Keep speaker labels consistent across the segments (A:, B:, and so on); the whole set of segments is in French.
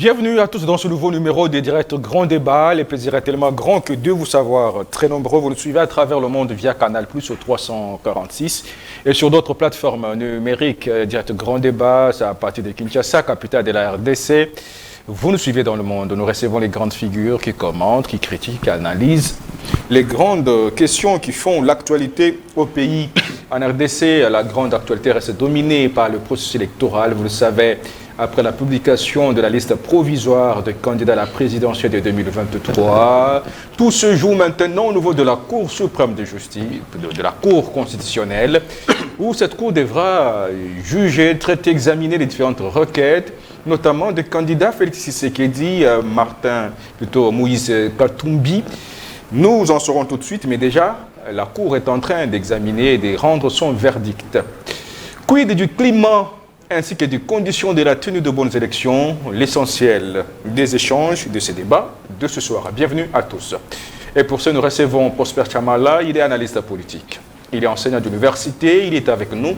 A: Bienvenue à tous dans ce nouveau numéro des directs Grand Débat. Le plaisir est tellement grand que de vous savoir très nombreux. Vous nous suivez à travers le monde via Canal+, au 346 et sur d'autres plateformes numériques. Direct Grand Débat, c'est à partir de Kinshasa, capitale de la RDC. Vous nous suivez dans le monde. Nous recevons les grandes figures qui commentent, qui critiquent, qui analysent les grandes questions qui font l'actualité au pays. En RDC, la grande actualité reste dominée par le processus électoral. Vous le savez, après la publication de la liste provisoire de candidats à la présidentielle de 2023. Tout se joue maintenant au niveau de la Cour suprême de justice, de la Cour constitutionnelle, où cette Cour devra juger, traiter, examiner les différentes requêtes, notamment des candidats Félix Tshisekedi, Moïse Katumbi. Nous en saurons tout de suite, mais déjà, la Cour est en train d'examiner et de rendre son verdict. Quid du climat ainsi que des conditions de la tenue de bonnes élections, l'essentiel des échanges, de ces débats de ce soir. Bienvenue à tous. Et pour ce, nous recevons Prosper Chamala, il est analyste politique. Il est enseignant d'université, il est avec nous.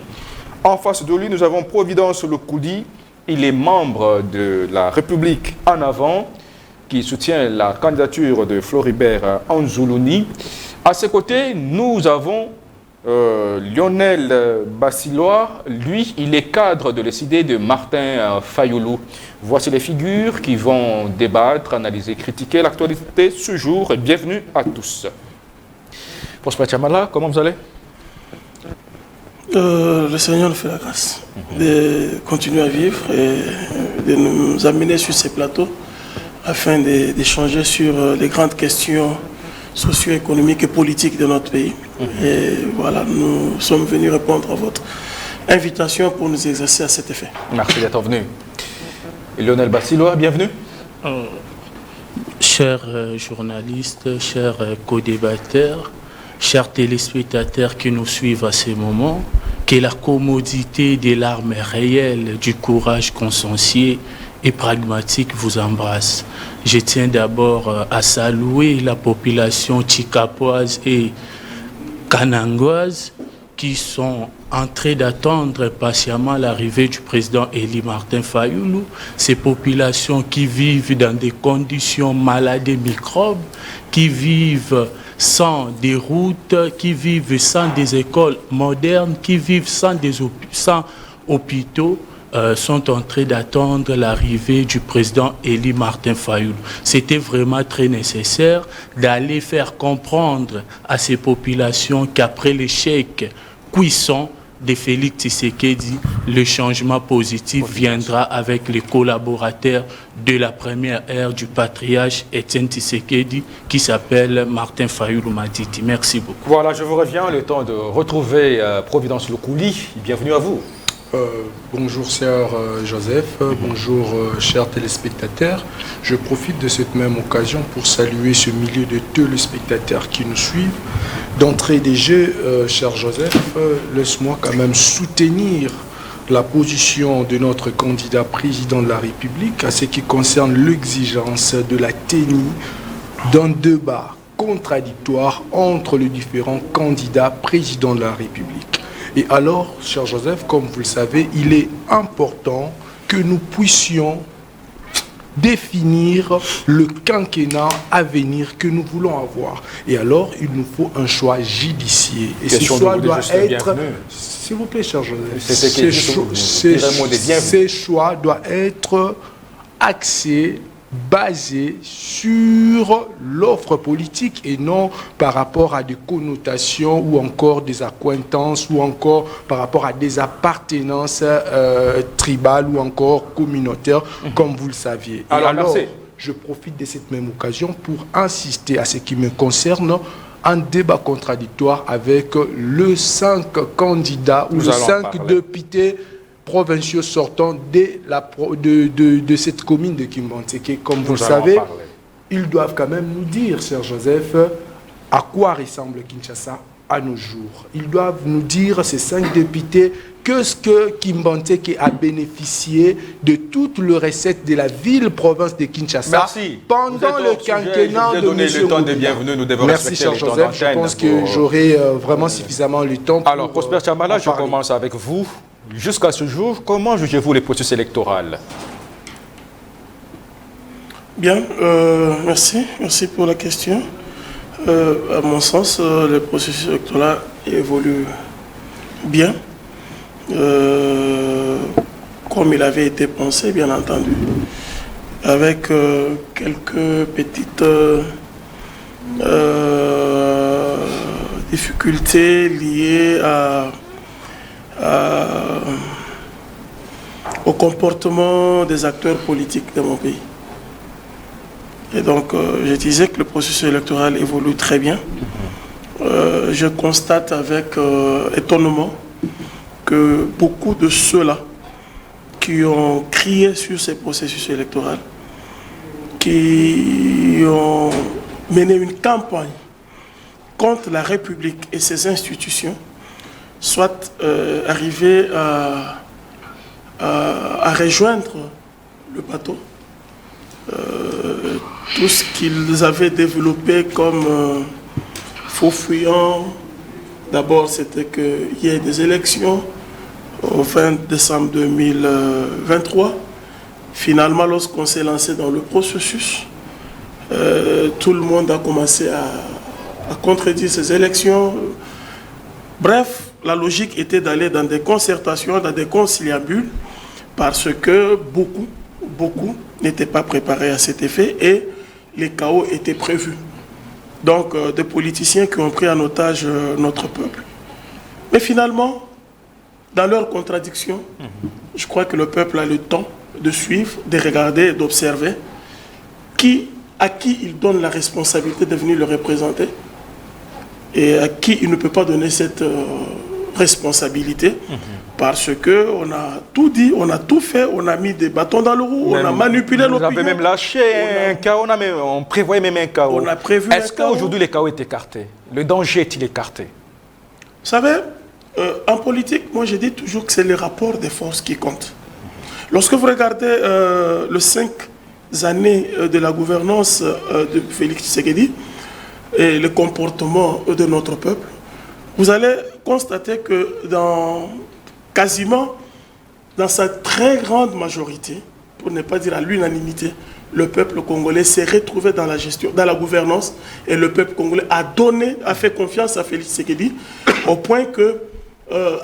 A: En face de lui, nous avons Providence Lokoudi, il est membre de la République en avant, qui soutient la candidature de Floribert Anzoulouni. À ses côtés, nous avons Lionel Bassilois, lui, il est cadre de l'idée de Martin Fayoulou. Voici les figures qui vont débattre, analyser, critiquer l'actualité ce jour. Et bienvenue à tous. Prosper Chamala, comment vous allez?
B: Le Seigneur nous fait la grâce de continuer à vivre et de nous amener sur ces plateaux afin d'échanger sur les grandes questions socio-économiques et politiques de notre pays. Et voilà, nous sommes venus répondre à votre invitation pour nous exercer à cet effet.
A: Merci d'être venu. Et Lionel Bassilois, bienvenue.
C: Chers journalistes, chers co-débatteurs, chers téléspectateurs qui nous suivent à ce moment, que la commodité des larmes réelles, du courage consciencieux et pragmatique vous embrasse. Je tiens d'abord à saluer la population tchikapoise et kanangoise qui sont en train d'attendre patiemment l'arrivée du président Élie Martin Fayoulou. Ces populations qui vivent dans des conditions malades et microbes, qui vivent sans des routes, qui vivent sans des écoles modernes, qui vivent sans hôpitaux, sont en train d'attendre l'arrivée du président Élie Martin Fayoulou. C'était vraiment très nécessaire d'aller faire comprendre à ces populations qu'après l'échec cuisant de Félix Tshisekedi, le changement positif viendra avec les collaborateurs de la première ère du patriarche Étienne Tshisekedi qui s'appelle Martin Fayoulou Matiti. Merci beaucoup.
A: Voilà, je vous reviens, le temps de retrouver Providence Lokouli. Bienvenue à vous.
D: Bonjour cher Joseph, bonjour chers téléspectateurs. Je profite de cette même occasion pour saluer ce milieu de téléspectateurs qui nous suivent. D'entrée des jeux, cher Joseph, laisse-moi quand même soutenir la position de notre candidat président de la République à ce qui concerne l'exigence de la tenue d'un débat contradictoire entre les différents candidats présidents de la République. Et alors, cher Joseph, comme vous le savez, il est important que nous puissions définir le quinquennat à venir que nous voulons avoir. Et alors, il nous faut un choix judicieux. Et ce choix doit être... S'il vous plaît, cher Joseph, ces choix doivent être axés, basé sur l'offre politique et non par rapport à des connotations ou encore des accointances ou encore par rapport à des appartenances tribales ou encore communautaires, comme vous le saviez. Alors, je profite de cette même occasion pour insister à ce qui me concerne un débat contradictoire avec les 5 candidats ou les 5 députés provinciaux sortants de cette commune de Kimbanteke. Comme vous le savez, ils doivent quand même nous dire, cher Joseph, à quoi ressemble Kinshasa à nos jours. Ils doivent nous dire, ces 5 députés, qu'est-ce que Kimbanteke a bénéficié de toutes les recettes de la ville-province de Kinshasa.
A: Merci.
D: Pendant le quinquennat de M.
A: le temps de bienvenue, nous devons
D: Merci, cher Joseph. Je pense que j'aurai vraiment suffisamment le temps pour...
A: Alors, Prosper Chamala, je commence avec vous. Jusqu'à ce jour, comment jugez-vous les processus électoraux?
B: Bien, merci pour la question. À mon sens, le processus électoral évolue bien, comme il avait été pensé, bien entendu, avec quelques petites difficultés liées au comportement des acteurs politiques de mon pays. Et donc, je disais que le processus électoral évolue très bien. Je constate avec étonnement que beaucoup de ceux-là qui ont crié sur ces processus électoraux, qui ont mené une campagne contre la République et ses institutions, soit arrivés à rejoindre le bateau. Tout ce qu'ils avaient développé comme faux fuyant, d'abord c'était qu'il y ait des élections au 20 décembre 2023. Finalement, lorsqu'on s'est lancé dans le processus, tout le monde a commencé à contredire ces élections. Bref, la logique était d'aller dans des concertations, dans des conciliabules, parce que beaucoup n'étaient pas préparés à cet effet et les chaos étaient prévus. Donc, des politiciens qui ont pris en otage notre peuple. Mais finalement, dans leurs contradictions, je crois que le peuple a le temps de suivre, de regarder, d'observer à qui il donne la responsabilité de venir le représenter et à qui il ne peut pas donner cette responsabilité. Parce qu'on a tout dit, on a tout fait, on a mis des bâtons dans le roue, on a manipulé l'opinion.
A: On avait même lâché un chaos, on prévoyait même un chaos.
B: On a prévu un chaos.
A: Est-ce qu'aujourd'hui le chaos est écarté? Le danger est-il écarté?
B: Vous savez, en politique, moi je dis toujours que c'est le rapport des forces qui compte. Lorsque vous regardez les 5 années de la gouvernance de Félix Tshisekedi et le comportement de notre peuple, vous allez constater que quasiment dans sa très grande majorité, pour ne pas dire à l'unanimité, le peuple congolais s'est retrouvé dans la gestion, dans la gouvernance, et le peuple congolais a fait confiance à Félix Tshisekedi, au point que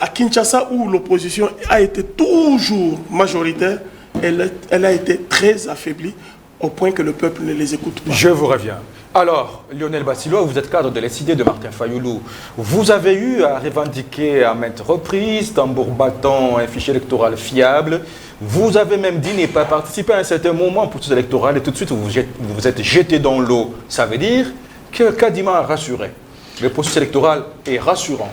B: à Kinshasa, où l'opposition a été toujours majoritaire, elle a été très affaiblie, au point que le peuple ne les écoute pas.
A: Je vous reviens. Alors, Lionel Bassilo, vous êtes cadre de l'SID de Martin Fayoulou. Vous avez eu à revendiquer à maintes reprises, tambour battant, un fichier électoral fiable. Vous avez même dit ne pas participer à un certain moment au processus électoral et tout de suite vous vous êtes jeté dans l'eau. Ça veut dire que Kadima a rassuré. Le processus électoral est rassurant.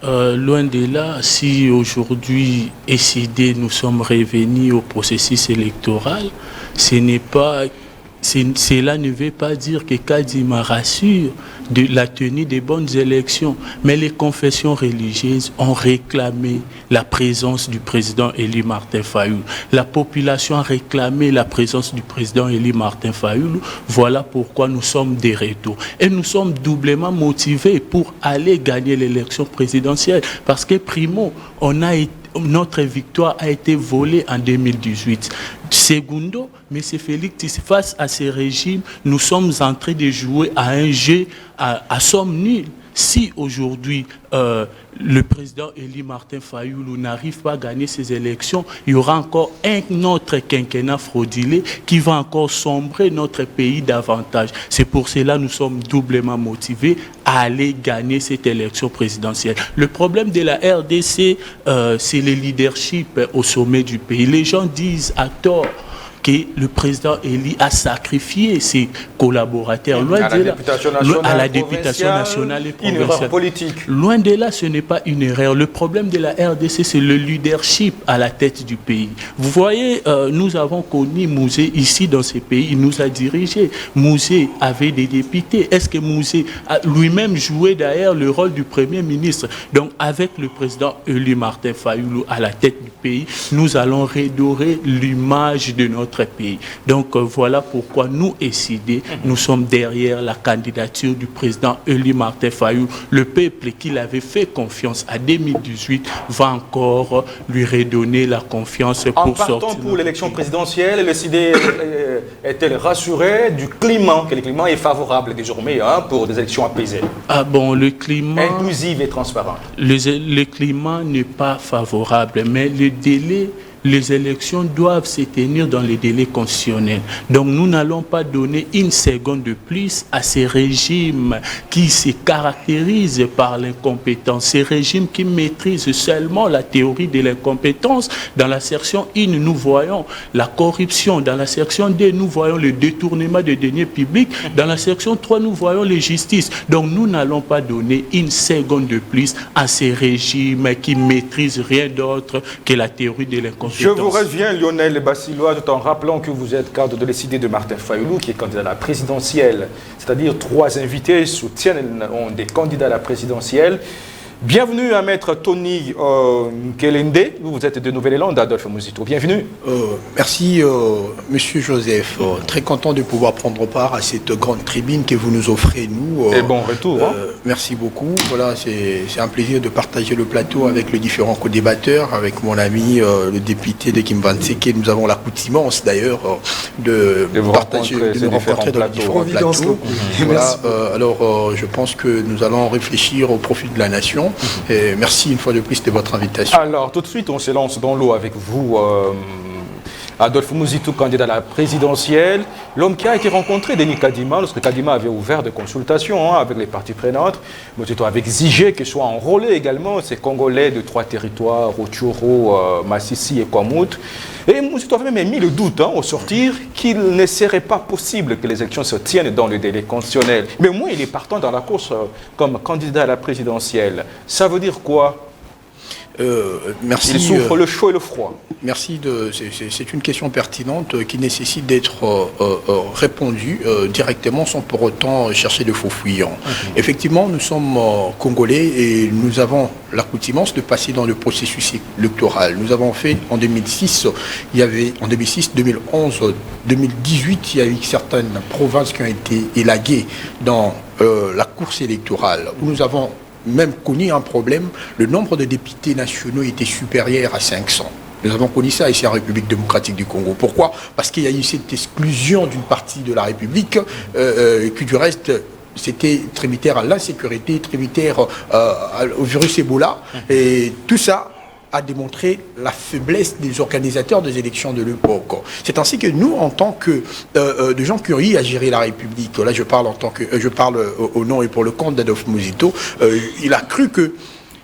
C: Loin de là, si aujourd'hui SID nous sommes revenus au processus électoral, cela ne veut pas dire que Kadima rassure de la tenue des bonnes élections, mais les confessions religieuses ont réclamé la présence du président Élie Martin Fayoulou. La population a réclamé la présence du président Élie Martin Fayoulou. Voilà pourquoi nous sommes de retour. Et nous sommes doublement motivés pour aller gagner l'élection présidentielle. Parce que, primo, notre victoire a été volée en 2018. Segundo, M. Félix, face à ces régimes, nous sommes en train de jouer à un jeu à somme nulle. Si aujourd'hui le président Élie Martin Fayoulou n'arrive pas à gagner ces élections, il y aura encore un autre quinquennat fraudulé qui va encore sombrer notre pays davantage. C'est pour cela que nous sommes doublement motivés à aller gagner cette élection présidentielle. Le problème de la RDC, c'est le leadership au sommet du pays. Les gens disent à tort que le président Élie a sacrifié ses collaborateurs. À la députation nationale et provinciale. Une erreur politique. Loin de là, ce n'est pas une erreur. Le problème de la RDC, c'est le leadership à la tête du pays. Vous voyez, nous avons connu Mouzé ici dans ce pays. Il nous a dirigés. Mouzé avait des députés. Est-ce que Mouzé a lui-même joué d'ailleurs le rôle du Premier ministre? Donc, avec le président Élie Martin Fayoulou à la tête du pays, nous allons redorer l'image de notre notre pays. Donc voilà pourquoi nous, SID, nous sommes derrière la candidature du président Elie Martin Fayulu. Le peuple qui l'avait fait confiance à 2018 va encore lui redonner la confiance pour sortir. En partant
A: pour l'élection présidentielle, le SID est-elle rassuré du climat, que le climat est favorable désormais pour des élections apaisées?
C: Ah bon, le climat...
A: inclusive et transparent.
C: Le climat n'est pas favorable, mais le délai... Les élections doivent se tenir dans les délais constitutionnels. Donc nous n'allons pas donner une seconde de plus à ces régimes qui se caractérisent par l'incompétence. Ces régimes qui maîtrisent seulement la théorie de l'incompétence. Dans la section 1, nous voyons la corruption. Dans la section 2, nous voyons le détournement des deniers publics. Dans la section 3, nous voyons les justices. Donc nous n'allons pas donner une seconde de plus à ces régimes qui maîtrisent rien d'autre que la théorie de l'incompétence.
A: Je vous reviens, Lionel Bassilois, tout en rappelant que vous êtes cadre de l'SID de Martin Fayulu, qui est candidat à la présidentielle. C'est-à-dire 3 invités soutiennent des candidats à la présidentielle. Bienvenue à Maître Tony Kelende. Vous êtes de Nouvelle-Zélande, Adolphe Muzito. Bienvenue.
E: Merci, Monsieur Joseph. Très content de pouvoir prendre part à cette grande tribune que vous nous offrez, nous.
A: Et bon retour.
E: Merci beaucoup. Voilà, c'est un plaisir de partager le plateau avec les différents co-débatteurs, avec mon ami, le député de Kimbanseke. Nous avons l'accoutumance, d'ailleurs, de partager, de nous rencontrer dans les différents plateaux. Voilà, alors, je pense que nous allons réfléchir au profit de la nation. Et merci une fois de plus de votre invitation.
A: Alors, tout de suite, on se lance dans l'eau avec vous, Adolphe Muzito, candidat à la présidentielle. L'homme qui a été rencontré, Denis Kadima, lorsque Kadima avait ouvert des consultations avec les parties prenantes, Muzito avec Zigé, qui soit enrôlé également, ces Congolais de 3 territoires, Rutshuru, Massissi et Kwamouth. Et Muzito avait même mis le doute au sortir qu'il ne serait pas possible que les élections se tiennent dans le délai constitutionnel. Mais au moins, il est partant dans la course comme candidat à la présidentielle. Ça veut dire quoi?
E: Merci.
A: Il souffre le chaud et le froid.
E: Merci. C'est une question pertinente qui nécessite d'être répondue directement sans pour autant chercher de faux fuyants. Effectivement, nous sommes Congolais et nous avons l'accoutumance de passer dans le processus électoral. Nous avons fait en 2006, en 2006, 2011, 2018, il y a eu certaines provinces qui ont été élaguées dans la course électorale où nous avons même connu un problème. Le nombre de députés nationaux était supérieur à 500. Nous avons connu ça ici en République démocratique du Congo. Pourquoi? Parce qu'il y a eu cette exclusion d'une partie de la République qui du reste c'était tributaire à l'insécurité, tributaire au virus Ebola. Et tout ça a démontré la faiblesse des organisateurs des élections de l'époque. C'est ainsi que nous, en tant que de gens curieux à gérer la République, là je parle au nom et pour le compte d'Adolphe Muzito, il a cru que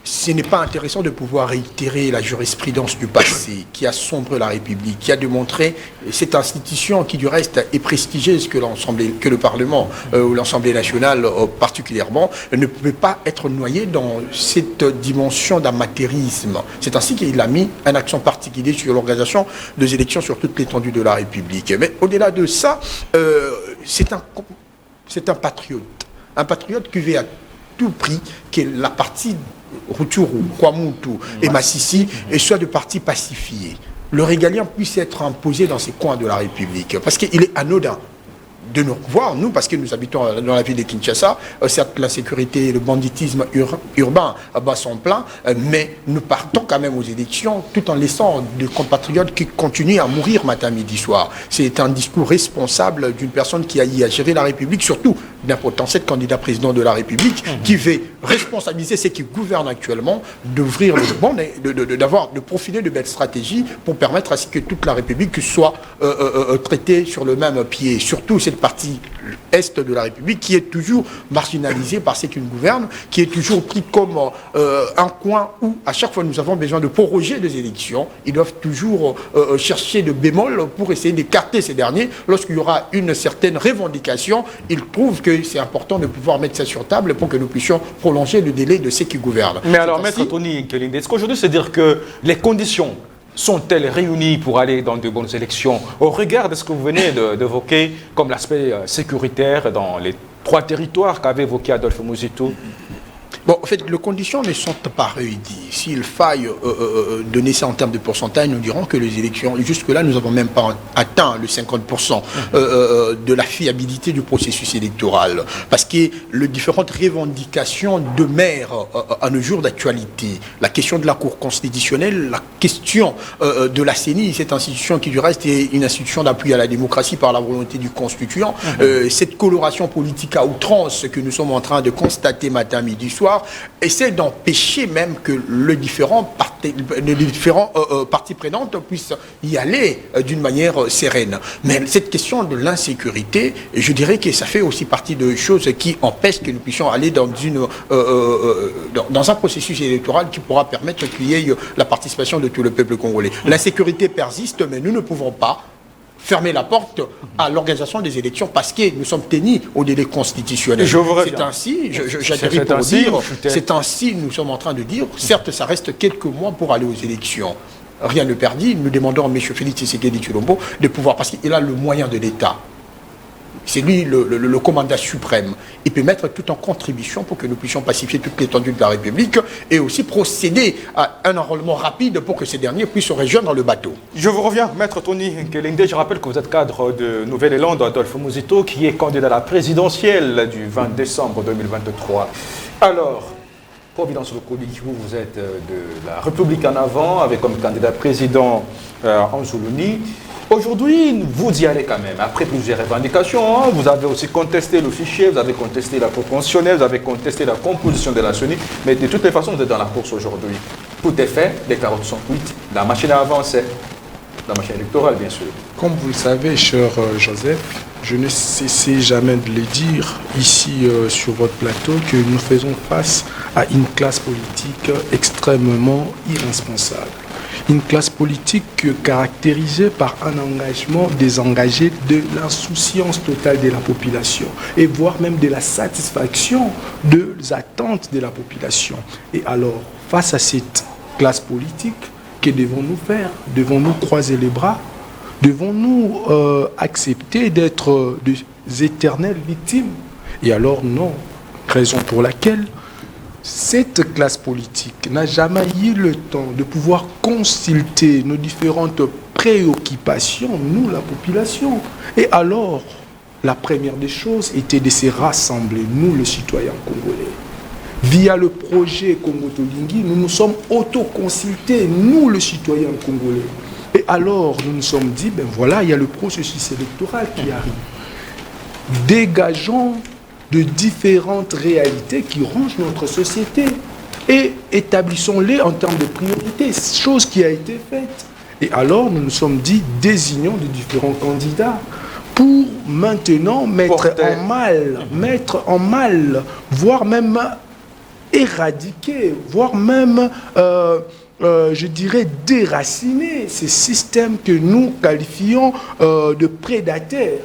E: ce n'est pas intéressant de pouvoir réitérer la jurisprudence du passé qui a sombré la République, qui a démontré cette institution qui du reste est prestigieuse que le Parlement ou l'Assemblée nationale particulièrement ne pouvait pas être noyé dans cette dimension d'amateurisme. C'est ainsi qu'il a mis un accent particulier sur l'organisation des élections sur toute l'étendue de la République. Mais au-delà de ça, c'est un patriote. Un patriote qui veut à tout prix que la partie Rutshuru, Kwamouth et Massissi soit de partis pacifiés. Le régalien puisse être imposé dans ces coins de la République. Parce qu'il est anodin de nous voir, nous, parce que nous habitons dans la ville de Kinshasa, certes la sécurité et le banditisme urbain bat son plein, mais nous partons quand même aux élections tout en laissant des compatriotes qui continuent à mourir matin, midi, soir. C'est un discours responsable d'une personne qui a eu à gérer la République, surtout d'un potentiel candidat président de la République, qui veut responsabiliser ceux qui gouvernent actuellement, d'ouvrir le bon, de profiler de belles stratégies pour permettre à ce que toute la République soit traitée sur le même pied. Surtout cette partie est de la République qui est toujours marginalisée par ceux qui nous gouvernent, qui est toujours pris comme un coin où à chaque fois nous avons besoin de proroger des élections. Ils doivent toujours chercher de bémol pour essayer d'écarter ces derniers. Lorsqu'il y aura une certaine revendication, ils trouvent que c'est important de pouvoir mettre ça sur table pour que nous puissions prolonger le délai de ceux qui gouvernent.
A: Mais alors, Maître Tony Kelende, est-ce qu'aujourd'hui c'est dire que les conditions sont-elles réunies pour aller dans de bonnes élections au regard de ce que vous venez d'évoquer comme l'aspect sécuritaire dans les 3 territoires qu'avait évoqué Adolphe Muzito?
E: Bon, fait, les conditions ne sont pas réunies. S'il faille donner ça en termes de pourcentage, nous dirons que les élections, jusque-là, nous n'avons même pas atteint le 50% de la fiabilité du processus électoral. Parce que les différentes revendications demeurent à nos jours d'actualité. La question de la Cour constitutionnelle, la question de la CENI, cette institution qui du reste est une institution d'appui à la démocratie par la volonté du constituant, cette coloration politique à outrance que nous sommes en train de constater matin, midi, soir, essaie d'empêcher même que les différents parties prenantes puissent y aller d'une manière sereine. Mais cette question de l'insécurité, je dirais que ça fait aussi partie de choses qui empêchent que nous puissions aller dans un processus électoral qui pourra permettre qu'il y ait la participation de tout le peuple congolais. L'insécurité persiste, mais nous ne pouvons pas fermer la porte à l'organisation des élections parce que nous sommes tenus au délai constitutionnel. C'est ainsi, j'adhère pour dire, c'est ainsi, nous sommes en train de dire, certes, ça reste quelques mois pour aller aux élections. Rien ne perdit, nous demandons à M. Félix Tshisekedi Tshilombo de pouvoir, parce qu'il a le moyen de l'État. C'est lui le commandant suprême. Il peut mettre tout en contribution pour que nous puissions pacifier toute l'étendue de la République et aussi procéder à un enrôlement rapide pour que ces derniers puissent se rejoindre le bateau.
A: Je vous reviens, Maître Tony Kelende. Je rappelle que vous êtes cadre de Nouvel Élan d'Adolphe Muzito, qui est candidat à la présidentielle du 20 décembre 2023. Alors, Providence Lokoli, vous êtes de la République en avant, avec comme candidat président Anzoulouni. Aujourd'hui, vous y allez quand même, après plusieurs revendications. Vous avez aussi contesté le fichier, vous avez contesté la proportionnelle, vous avez contesté la composition de la CENI, mais de toutes les façons, vous êtes dans la course aujourd'hui. Tout est fait, les carottes sont cuites, la machine a avancé, la machine électorale, bien sûr.
D: Comme vous le savez, cher Joseph, je ne cessais jamais de le dire ici sur votre plateau que nous faisons face à une classe politique extrêmement irresponsable. Une classe politique caractérisée par un engagement désengagé de l'insouciance totale de la population et voire même de la satisfaction des attentes de la population. Et alors, face à cette classe politique, que devons-nous faire? Devons-nous croiser les bras? Devons-nous accepter d'être des éternelles victimes? Et alors non, raison pour laquelle cette classe politique n'a jamais eu le temps de pouvoir consulter nos différentes préoccupations, nous, la population. Et alors, la première des choses était de se rassembler, nous, les citoyens congolais. Via le projet Congo Tolingi, nous nous sommes auto-consultés, nous, les citoyens congolais. Et alors, nous nous sommes dit, ben voilà, il y a le processus électoral qui arrive. Dégageons de différentes réalités qui rongent notre société et établissons-les en termes de priorité, chose qui a été faite. Et alors, nous nous sommes dit, désignons de différents candidats pour maintenant mettre en mal, voire même éradiquer, voire même, je dirais, déraciner ces systèmes que nous qualifions de prédateurs.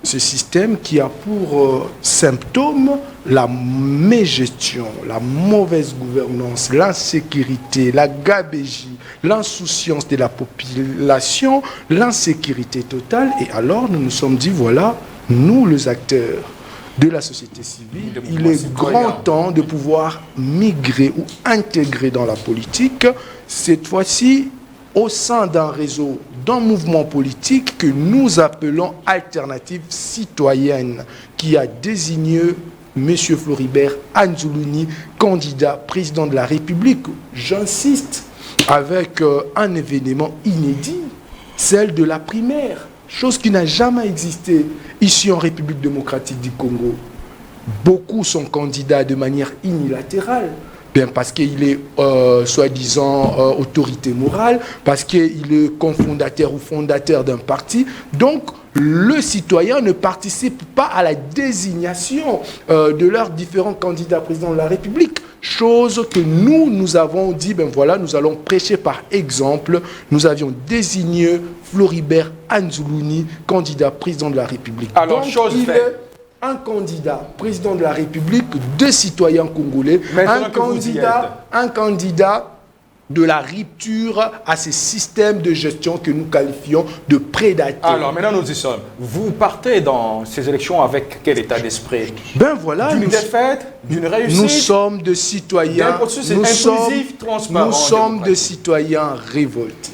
D: Ce système qui a pour symptôme la mégestion, la mauvaise gouvernance, l'insécurité, la gabegie, l'insouciance de la population, l'insécurité totale. Et alors, nous nous sommes dit, voilà, nous, les acteurs de la société civile, il est grand temps de pouvoir migrer ou intégrer dans la politique, cette fois-ci, au sein d'un réseau, d'un mouvement politique que nous appelons Alternative Citoyenne, qui a désigné M. Floribert Anzoulouni, candidat président de la République. J'insiste, avec un événement inédit, celle de la primaire, chose qui n'a jamais existé ici en République démocratique du Congo. Beaucoup sont candidats de manière unilatérale. Bien parce qu'il est soi-disant autorité morale, parce qu'il est cofondateur ou fondateur d'un parti. Donc, le citoyen ne participe pas à la désignation de leurs différents candidats présidents de la République. Chose que nous avons dit, ben voilà, nous allons prêcher par exemple. Nous avions désigné Floribert Anzoulouni, candidat président de la République.
A: Alors,
D: donc,
A: chose faite.
D: Un candidat président de la République, deux citoyens congolais, un candidat de la rupture à ces systèmes de gestion que nous qualifions de prédateurs.
A: Alors maintenant nous y sommes. Vous partez dans ces élections avec quel état d'esprit?
D: Ben voilà,
A: d'une défaite, d'une réussite.
D: Nous sommes de citoyens. Nous sommes de citoyens révoltés.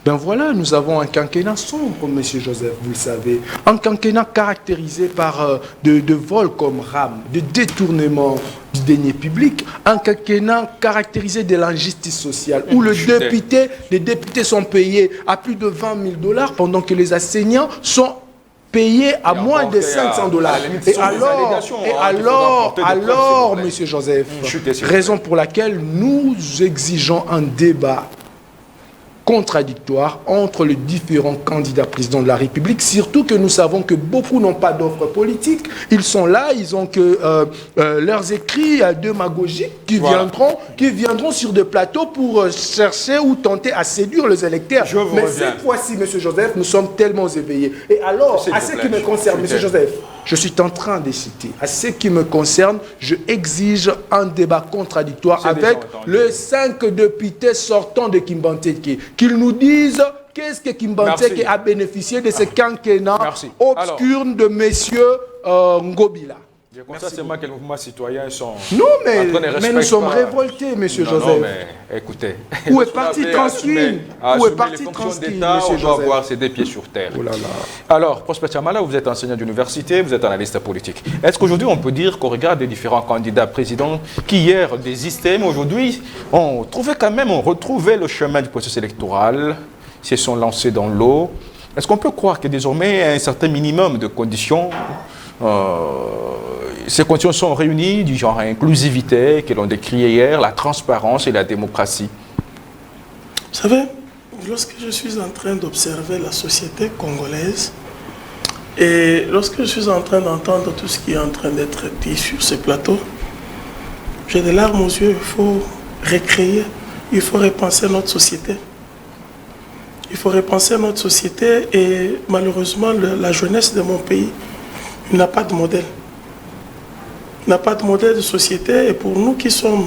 D: Ben voilà, nous avons un quinquennat sombre, M. Joseph, vous le savez. Un quinquennat caractérisé par de vols comme rame, de détournement du denier public. Un quinquennat caractérisé de l'injustice sociale, où les députés sont payés à plus de 20 000 $ pendant que les enseignants sont payés à moins de 500 $. Et alors, M. Joseph, raison pour laquelle nous exigeons un débat contradictoire entre les différents candidats présidents de la République, surtout que nous savons que beaucoup n'ont pas d'offre politique. Ils sont là, ils ont que leurs écrits démagogiques qui viendront sur des plateaux pour chercher ou tenter à séduire les électeurs. Mais cette fois-ci, M. Joseph, nous sommes tellement éveillés. Et alors, à ce qui me concerne, M. Joseph, je suis en train de citer. À ce qui me concerne, je exige un débat contradictoire avec les 5 députés sortants de Kimbanteke. Qu'ils nous disent qu'est-ce que Kimbanteke a bénéficié de ce quinquennat obscur de messieurs Ngobila.
A: Je constate seulement que les mouvements citoyens sont
D: non, mais nous sommes révoltés, M. Joseph.
A: Non, mais écoutez.
D: Où est parti tranquille? Où est parti tranquille, M.
A: On doit avoir ses deux pieds sur terre.
D: Oh là là.
A: Alors, Prosper Chamala, vous êtes enseignant d'université, vous êtes analyste politique. Est-ce qu'aujourd'hui, on peut dire qu'au regard des différents candidats présidents qui hier désistaient, mais aujourd'hui, on retrouvait le chemin du processus électoral, se sont lancés dans l'eau. Est-ce qu'on peut croire que désormais, un certain minimum de conditions ces conditions sont réunies du genre inclusivité que l'on décriait hier, la transparence et la démocratie?
B: Vous savez, lorsque je suis en train d'observer la société congolaise et lorsque je suis en train d'entendre tout ce qui est en train d'être dit sur ce plateau, j'ai des larmes aux yeux. Il faut recréer, il faut repenser notre société. Il faut repenser notre société et malheureusement la jeunesse de mon pays n'a pas de modèle. N'a pas de modèle de société et pour nous qui sommes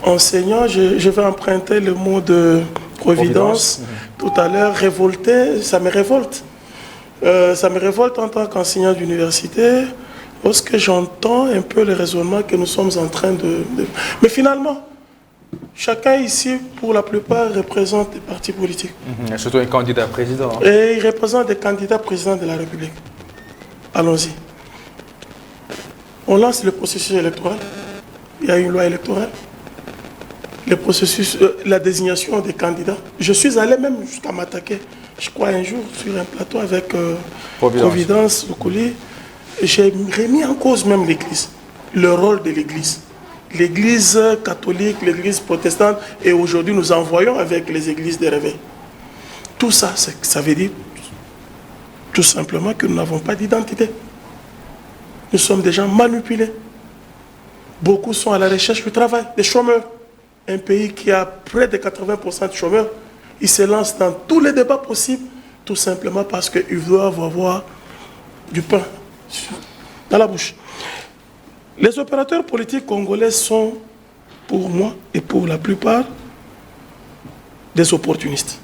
B: enseignants, je vais emprunter le mot de Providence. Tout à l'heure, révolté, ça me révolte. Ça me révolte en tant qu'enseignant d'université lorsque j'entends un peu le raisonnement que nous sommes en train de... Mais finalement, chacun ici, pour la plupart, représente des partis politiques.
A: Surtout un candidat président.
B: Et il représente des candidats présidents de la République. Allons-y. On lance le processus électoral. Il y a une loi électorale. Le processus, la désignation des candidats. Je suis allé même jusqu'à m'attaquer, je crois, un jour sur un plateau avec Providence, Okoli. J'ai remis en cause même l'Église, le rôle de l'Église. L'Église catholique, l'Église protestante, et aujourd'hui nous envoyons avec les églises de réveil. Tout ça, ça veut dire tout simplement que nous n'avons pas d'identité. Nous sommes des gens manipulés. Beaucoup sont à la recherche du travail, des chômeurs. Un pays qui a près de 80% de chômeurs, ils se lancent dans tous les débats possibles, tout simplement parce qu'ils doivent avoir du pain dans la bouche. Les opérateurs politiques congolais sont, pour moi et pour la plupart, des opportunistes,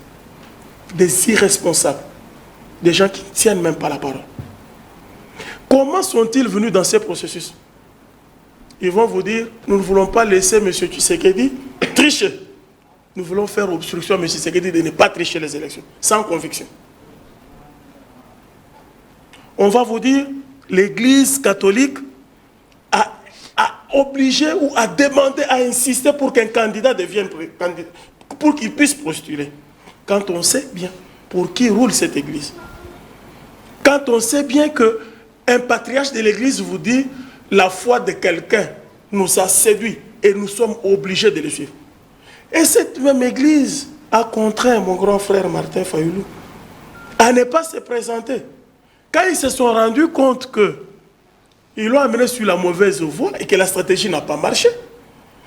B: des irresponsables, des gens qui ne tiennent même pas la parole. Comment sont-ils venus dans ces processus? Ils vont vous dire, nous ne voulons pas laisser M. Tshisekedi tricher. Nous voulons faire obstruction à M. Tshisekedi de ne pas tricher les élections, sans conviction. On va vous dire, l'Église catholique a obligé ou a demandé, a insisté pour qu'un candidat devienne candidat, pour qu'il puisse postuler. Quand on sait bien pour qui roule cette Église. Quand on sait bien qu'un patriarche de l'Église vous dit la foi de quelqu'un nous a séduit et nous sommes obligés de le suivre. Et cette même Église a contraint mon grand frère Martin Fayoulou à ne pas se présenter. Quand ils se sont rendus compte qu'ils l'ont amené sur la mauvaise voie et que la stratégie n'a pas marché,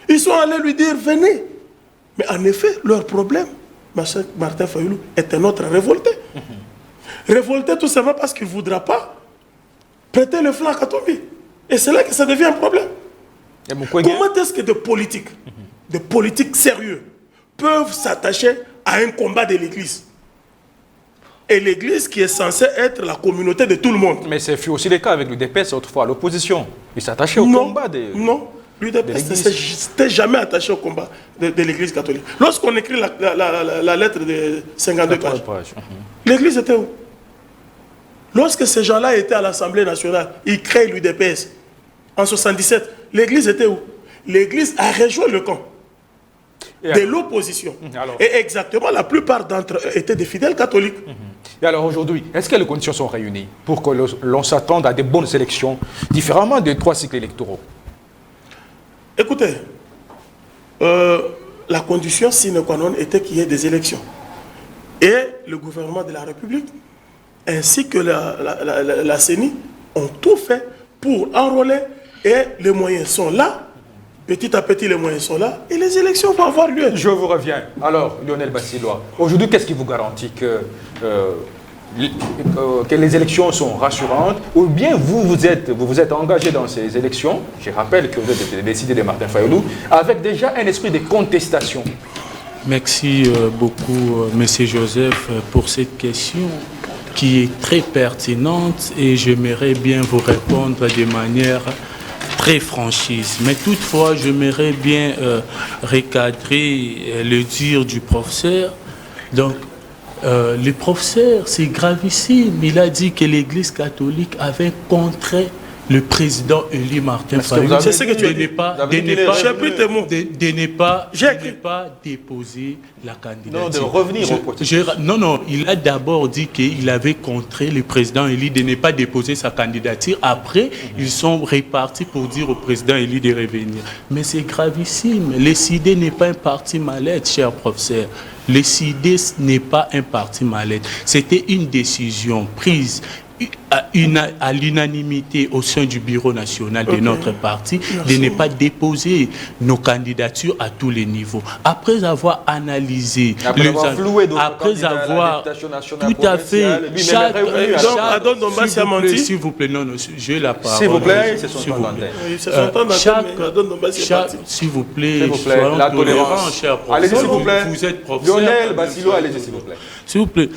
B: ils sont allés lui dire venez. Mais en effet, leur problème, Martin Fayoulou, est un autre révolté. Révolté tout simplement parce qu'il ne voudra pas prêter le flanc à Katumbi. Et c'est là que ça devient un problème. Comment est-ce que des politiques sérieux, peuvent s'attacher à un combat de l'Église. Et l'Église qui est censée être la communauté de tout le monde.
A: Mais c'est aussi le cas avec l'UDPS autrefois, l'opposition. Ils s'attachaient au combat des...
B: Non, l'UDPS ne s'était jamais attaché au combat de l'Église catholique. Lorsqu'on écrit la lettre de 52 pages, l'Église était où? Lorsque ces gens-là étaient à l'Assemblée nationale, ils créent l'UDPS. En 77, l'Église était où? L'Église a rejoint le camp de l'opposition. Et exactement, la plupart d'entre eux étaient des fidèles catholiques.
A: Et alors aujourd'hui, est-ce que les conditions sont réunies pour que l'on s'attende à des bonnes élections, différemment des 3 cycles électoraux?
B: Écoutez, la condition sine qua non était qu'il y ait des élections. Et le gouvernement de la République, ainsi que la CENI, ont tout fait pour enrôler, et les moyens sont là. Petit à petit, les moyens sont là et les élections vont avoir lieu.
A: Je vous reviens. Alors, Lionel Bassilois, aujourd'hui, qu'est-ce qui vous garantit que les élections sont rassurantes, ou bien vous êtes engagé dans ces élections, je rappelle que vous êtes décidé de Martin Fayoulou, avec déjà un esprit de contestation?
C: Merci beaucoup, M. Joseph, pour cette question qui est très pertinente et j'aimerais bien vous répondre de manière très franchise. Mais toutefois, j'aimerais bien recadrer le dire du professeur. Donc, le professeur, c'est gravissime. Il a dit que l'Église catholique avait contré le président Élie Martin Fayoulou.
B: C'est ce que tu as dit.
C: De ne pas déposer la candidature.
A: Non, de revenir au processus.
C: Non, il a d'abord dit qu'il avait contré le président Élie de ne pas déposer sa candidature. Après, ils sont repartis pour dire au président Élie de revenir. Mais c'est gravissime. Le CID n'est pas un parti mal-être, cher professeur. Le CID n'est pas un parti mal-être. C'était une décision prise à l'unanimité au sein du bureau national de notre parti de ne pas déposer nos candidatures à tous les niveaux. Après avoir analysé, après avoir tout à fait, s'il vous plaît, non, j'ai la parole.
A: S'il vous plaît, c'est son temps
C: s'il vous plaît, soyons tolérants, cher professeur.
A: Allez-y, s'il vous plaît.
C: Vous êtes professeur.
A: Lionel Bassilois, allez-y, s'il vous plaît.
C: S'il vous plaît,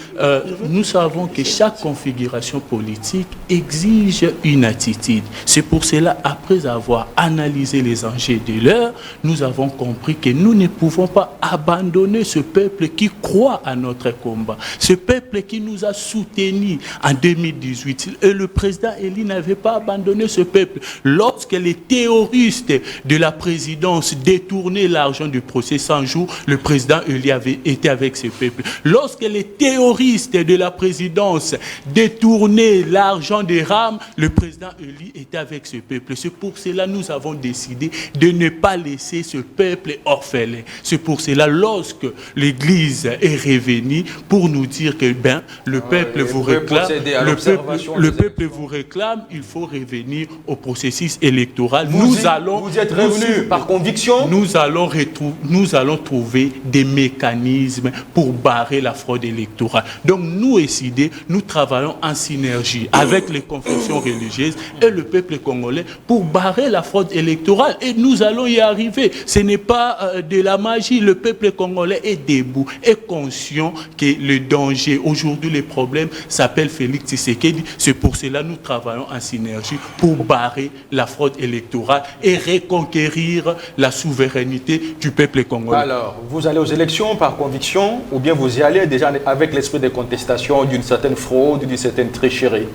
C: nous savons que chaque configuration politique exige une attitude. C'est pour cela, après avoir analysé les enjeux de l'heure, nous avons compris que nous ne pouvons pas abandonner ce peuple qui croit à notre combat. Ce peuple qui nous a soutenus en 2018. Et le président Élie n'avait pas abandonné ce peuple. Lorsque les terroristes de la présidence détournaient l'argent du procès 100 jours, le président Élie avait été avec ce peuple. Lorsque les terroristes de la présidence détournaient l'argent des rames, le président Élie était avec ce peuple. C'est pour cela que nous avons décidé de ne pas laisser ce peuple orphelin. C'est pour cela, lorsque l'Église est revenue pour nous dire que le peuple vous réclame, le peuple vous réclame, il faut revenir au processus électoral.
A: Vous y êtes revenu par conviction.
C: Nous allons trouver des mécanismes pour barrer la fraude électorale. Donc nous, SID, nous travaillons en synergie avec les confessions religieuses et le peuple congolais pour barrer la fraude électorale. Et nous allons y arriver. Ce n'est pas de la magie. Le peuple congolais est debout, est conscient que le danger, aujourd'hui les problèmes s'appellent Félix Tshisekedi. C'est pour cela que nous travaillons en synergie pour barrer la fraude électorale et reconquérir la souveraineté du peuple congolais.
A: Alors, vous allez aux élections par conviction ou bien vous y allez déjà avec l'esprit de contestation d'une certaine fraude, d'une certaine tricherie?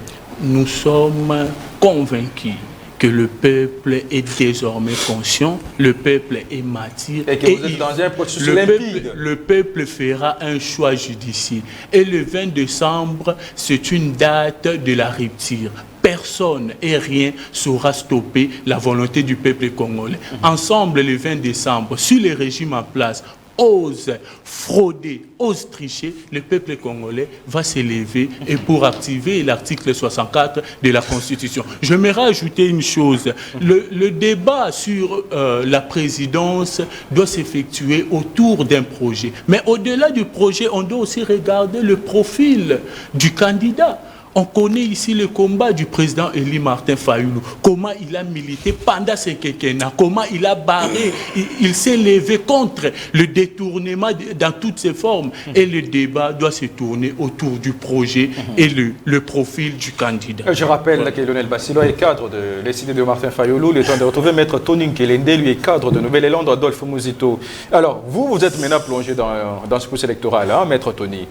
C: Nous sommes convaincus que le peuple est désormais conscient, le peuple est mature.
A: Et que vous êtes dans un processus limpide.
C: Le peuple fera un choix judiciaire. Et le 20 décembre, c'est une date de la rupture. Personne et rien saura stopper la volonté du peuple congolais. Ensemble, le 20 décembre, si le régime en place ose frauder, ose tricher, le peuple congolais va s'élever et pour activer l'article 64 de la Constitution. Je me rajouter une chose. Le débat sur la présidence doit s'effectuer autour d'un projet. Mais au-delà du projet, on doit aussi regarder le profil du candidat. On connaît ici le combat du président Élie Martin Fayoulou, comment il a milité pendant ce quinquennat, comment il a barré, il s'est levé contre le détournement dans toutes ses formes. Et le débat doit se tourner autour du projet et le profil du candidat.
A: Je rappelle que Lionel Bassilo est cadre de l'Institut de Martin Fayoulou. Le temps de retrouver Maître Tony Nkelende, lui est cadre de Nouvelle-Élande, Adolphe Mouzito. Alors, vous êtes maintenant plongé dans ce processus électoral, hein, Maître Tony.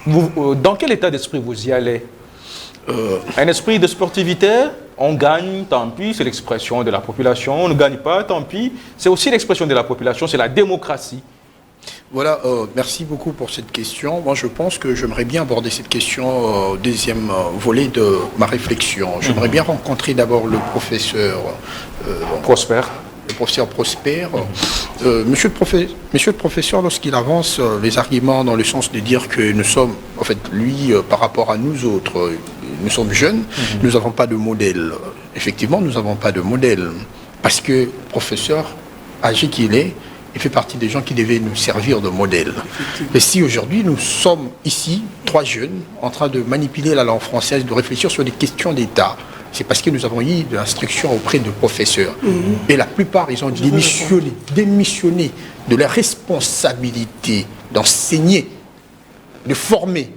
A: Dans quel état d'esprit vous y allez? Un esprit de sportivité, on gagne, tant pis, c'est l'expression de la population, on ne gagne pas, tant pis, c'est aussi l'expression de la population, c'est la démocratie.
E: Voilà, merci beaucoup pour cette question. Moi, je pense que j'aimerais bien aborder cette question au deuxième volet de ma réflexion. J'aimerais bien rencontrer d'abord le professeur
A: Prosper.
E: Le professeur Prosper. Monsieur le professeur, lorsqu'il avance les arguments dans le sens de dire que nous sommes, en fait, lui, par rapport à nous autres, nous sommes jeunes, nous n'avons pas de modèle. Effectivement, nous n'avons pas de modèle. Parce que le professeur, âgé qu'il est, il fait partie des gens qui devaient nous servir de modèle. Et si aujourd'hui nous sommes ici, 3 jeunes, en train de manipuler la langue française, de réfléchir sur des questions d'État, c'est parce que nous avons eu de l'instruction auprès de professeurs. Et la plupart, ils ont démissionné de la responsabilité d'enseigner, de former.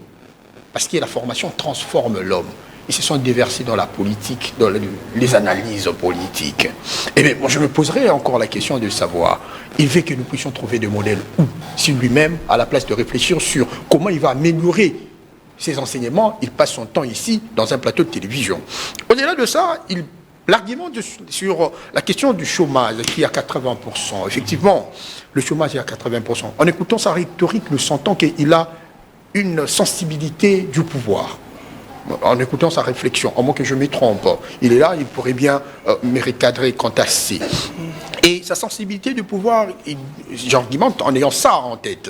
E: Parce que la formation transforme l'homme. Ils se sont déversés dans la politique, dans les analyses politiques. Eh bien, moi, je me poserai encore la question de savoir, il veut que nous puissions trouver des modèles où, si lui-même, à la place de réfléchir sur comment il va améliorer ses enseignements, il passe son temps ici, dans un plateau de télévision. Au-delà de ça, l'argument sur la question du chômage, qui est à 80%, effectivement, le chômage est à 80%. En écoutant sa rhétorique, nous sentons qu'il a une sensibilité du pouvoir. En écoutant sa réflexion, à moins que je me trompe, il est là, il pourrait bien me recadrer quant à ça. Et sa sensibilité du pouvoir, j'argumente en ayant ça en tête,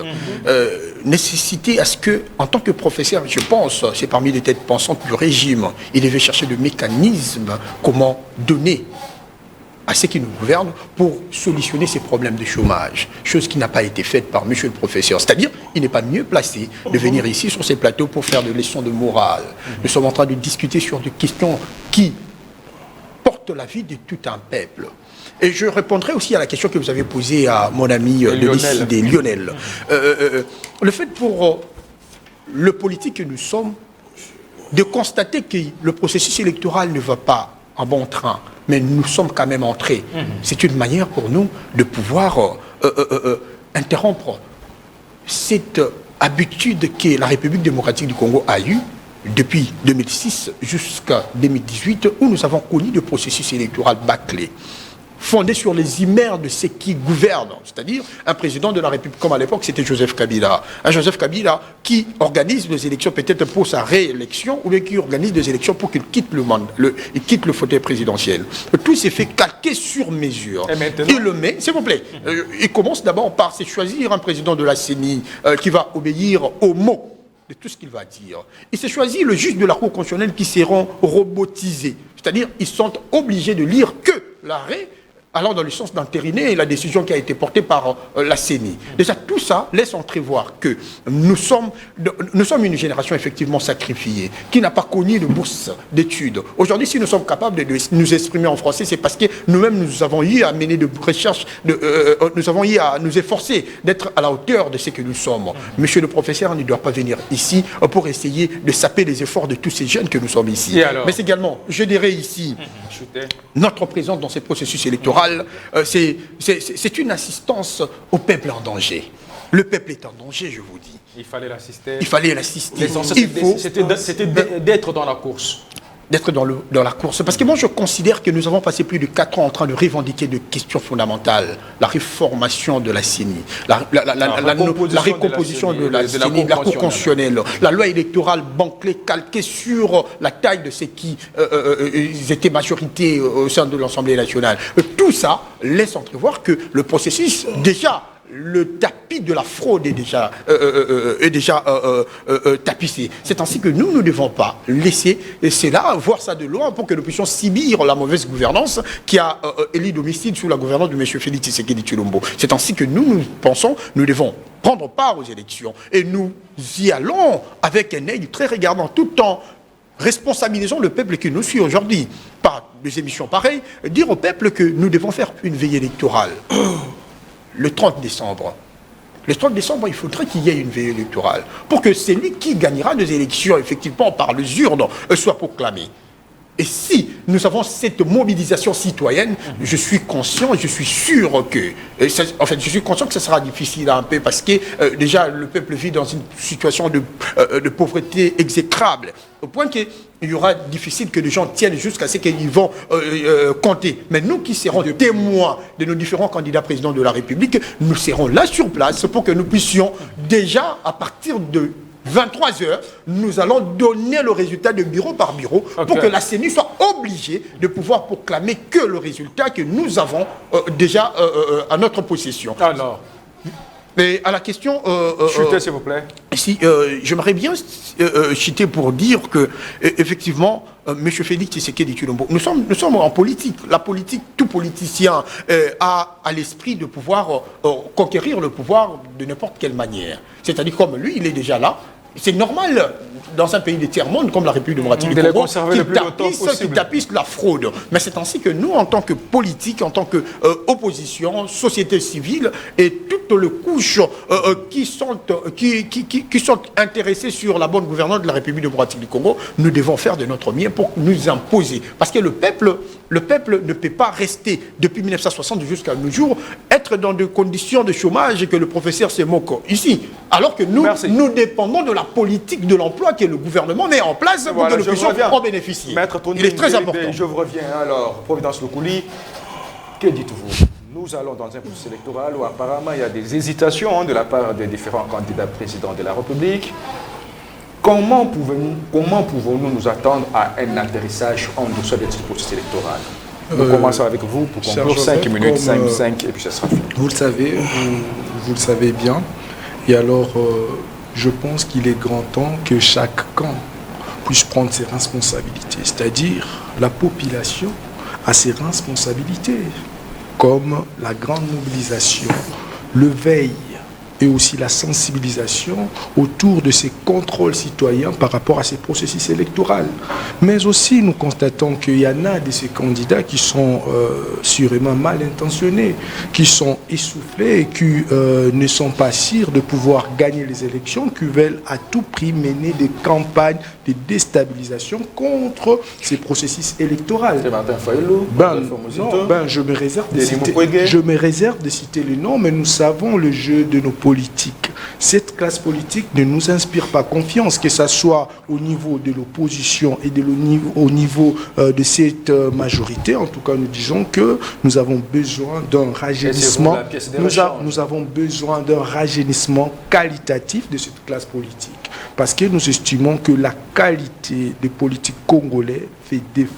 E: nécessité à ce que, en tant que professeur, je pense, c'est parmi les têtes pensantes du régime, il devait chercher des mécanismes, comment donner à ceux qui nous gouvernent pour solutionner ces problèmes de chômage, chose qui n'a pas été faite par monsieur le professeur. C'est-à-dire, il n'est pas mieux placé de venir ici sur ces plateaux pour faire des leçons de morale. Nous sommes en train de discuter sur des questions qui portent la vie de tout un peuple. Et je répondrai aussi à la question que vous avez posée à mon ami Lionel. Le fait pour le politique que nous sommes de constater que le processus électoral ne va pas en bon train, mais nous sommes quand même entrés. C'est une manière pour nous de pouvoir interrompre cette habitude que la République démocratique du Congo a eue depuis 2006 jusqu'à 2018, où nous avons connu des processus électoraux bâclés, fondé sur les hymères de ceux qui gouvernent, c'est-à-dire un président de la République, comme à l'époque c'était Joseph Kabila. Un Joseph Kabila qui organise des élections peut-être pour sa réélection, ou bien qui organise des élections pour qu'il quitte il quitte le fauteuil présidentiel. Tout s'est fait calquer sur mesure. Il le met, s'il vous plaît, il commence d'abord par se choisir un président de la CENI qui va obéir aux mots de tout ce qu'il va dire. Il s'est choisi le juge de la Cour constitutionnelle qui seront robotisés. C'est-à-dire, ils sont obligés de lire que l'arrêt allant dans le sens d'entériner la décision qui a été portée par la CENI. Déjà, tout ça laisse entrevoir que nous sommes une génération effectivement sacrifiée, qui n'a pas connu de bourse d'études. Aujourd'hui, si nous sommes capables de nous exprimer en français, c'est parce que nous-mêmes, nous avons eu à mener de recherches, nous avons eu à nous efforcer d'être à la hauteur de ce que nous sommes. Monsieur le professeur ne doit pas venir ici pour essayer de saper les efforts de tous ces jeunes que nous sommes ici. Mais également, je dirais ici, notre présence dans ces processus électoraux, c'est une assistance au peuple en danger. Le peuple est en danger, je vous dis.
A: Il fallait l'assister.
E: Il fallait l'assister.
A: C'était d'être dans la course.
E: D'être dans la course. Parce que moi, je considère que nous avons passé plus de 4 ans en train de revendiquer de questions fondamentales. La réformation de la CENI, la recomposition de la CENI, de la Cour constitutionnelle, la loi électorale banquée, calquée sur la taille de ceux qui étaient majorité au sein de l'Assemblée nationale. Tout ça laisse entrevoir que le processus, déjà, le tapis de la fraude est déjà tapissé. C'est ainsi que nous ne devons pas laisser cela, voir ça de loin pour que nous puissions subir la mauvaise gouvernance qui a élu domicile sous la gouvernance de M. Félix Tshisekedi Tshilombo. C'est ainsi que nous pensons, nous devons prendre part aux élections et nous y allons avec un œil très regardant tout en responsabilisons le peuple qui nous suit aujourd'hui par des émissions pareilles, dire au peuple que nous devons faire une veille électorale le 30 décembre. Le 30 décembre, il faudrait qu'il y ait une veille électorale pour que celui qui gagnera des élections, effectivement, par les urnes, soit proclamé. Et si nous avons cette mobilisation citoyenne, je suis conscient, je suis sûr que... En fait, je suis conscient que ça sera difficile un peu parce que déjà, le peuple vit dans une situation de pauvreté exécrable. Au point qu'il y aura difficile que les gens tiennent jusqu'à ce qu'ils vont compter. Mais nous qui serons témoins de nos différents candidats présidents de la République, nous serons là sur place pour que nous puissions déjà, à partir de 23h, nous allons donner le résultat de bureau par bureau pour que la CENI soit obligée de pouvoir proclamer que le résultat que nous avons déjà à notre possession.
A: Alors,
E: mais à la question...
A: chutez, s'il vous plaît.
E: Si, j'aimerais bien chuter pour dire que, effectivement, M. Félix Tshisekedi Tshilombo, nous sommes en politique. La politique, tout politicien a à l'esprit de pouvoir conquérir le pouvoir de n'importe quelle manière. C'est-à-dire, comme lui, il est déjà là. C'est normal dans un pays de tiers-monde comme la République démocratique du Congo qui tapisse la fraude. Mais c'est ainsi que nous, en tant que politique, en tant qu'opposition, société civile et toutes les couches qui sont intéressées sur la bonne gouvernance de la République démocratique du Congo, nous devons faire de notre mieux pour nous imposer. Parce que le peuple ne peut pas rester depuis 1960 jusqu'à nos jours, être dans des conditions de chômage que le professeur se moque ici. Alors que nous dépendons de la politique de l'emploi que le gouvernement met en place pour que nous puissions en bénéficier. Il est très important.
A: Je vous reviens alors, Providence Lukouli, que dites-vous? Nous allons dans un processus électoral où apparemment il y a des hésitations de la part des différents candidats présidents de la République. Comment pouvons-nous nous attendre à un atterrissage en dessous de ce processus électoral? Nous commençons avec vous pour conclure 5 minutes, 5 et puis ça sera fini.
D: Vous le savez, vous le savez bien. Et alors, je pense qu'il est grand temps que chaque camp puisse prendre ses responsabilités. C'est-à-dire, la population a ses responsabilités, comme la grande mobilisation, le veille et aussi la sensibilisation autour de ces contrôles citoyens par rapport à ces processus électoraux. Mais aussi, nous constatons qu'il y en a de ces candidats qui sont sûrement mal intentionnés, qui sont essoufflés et qui ne sont pas sûrs de pouvoir gagner les élections, qui veulent à tout prix mener des campagnes de déstabilisation contre ces processus électoraux. Je me réserve de citer les noms, mais nous savons le jeu de nos politiques. Cette classe politique ne nous inspire pas confiance, que ce soit au niveau de l'opposition et au niveau de cette majorité. En tout cas, nous disons que nous avons besoin d'un rajeunissement. Nous avons besoin d'un rajeunissement qualitatif de cette classe politique. Parce que nous estimons que la qualité des politiques congolais fait défaut.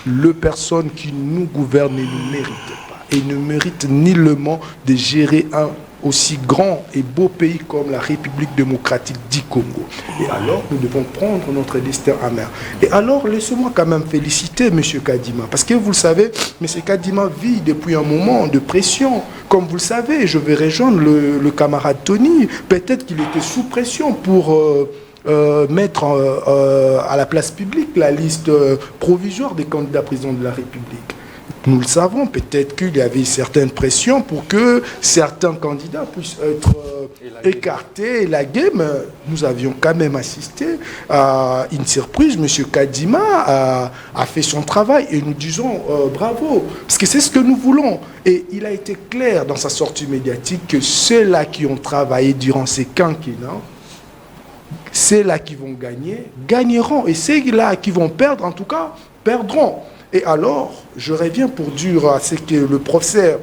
D: Les personnes qui nous gouvernent ne nous méritent pas et ne méritent nullement de gérer un aussi grand et beau pays comme la République démocratique du Congo. Et alors, nous devons prendre notre destin en main. Et alors, laissez-moi quand même féliciter M. Kadima, parce que vous le savez, M. Kadima vit depuis un moment de pression. Comme vous le savez, je vais rejoindre le camarade Tony. Peut-être qu'il était sous pression pour mettre à la place publique la liste provisoire des candidats présidents de la République. Nous le savons, peut-être qu'il y avait certaines pressions pour que certains candidats puissent être écartés, élagués, mais nous avions quand même assisté à une surprise. M. Kadima a fait son travail et nous disons bravo, parce que c'est ce que nous voulons. Et il a été clair dans sa sortie médiatique que ceux-là qui ont travaillé durant ces quinquennats, ceux-là qui vont gagner, gagneront. Et ceux-là qui vont perdre, en tout cas, perdront. Et alors, je reviens pour dire à ce que le professeur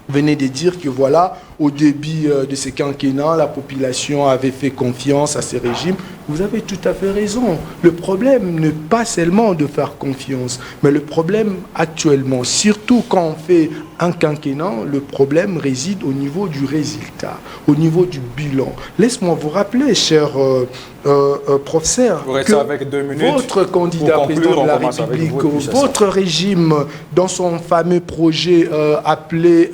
D: venait de dire que voilà, au début de ces quinquennats, la population avait fait confiance à ces régimes. Vous avez tout à fait raison. Le problème n'est pas seulement de faire confiance, mais le problème actuellement, surtout quand on fait un quinquennat, le problème réside au niveau du résultat, au niveau du bilan. Laisse-moi vous rappeler, cher professeur, que
A: avec 2 minutes.
D: Votre candidat président de la République, votre régime, dans son fameux projet appelé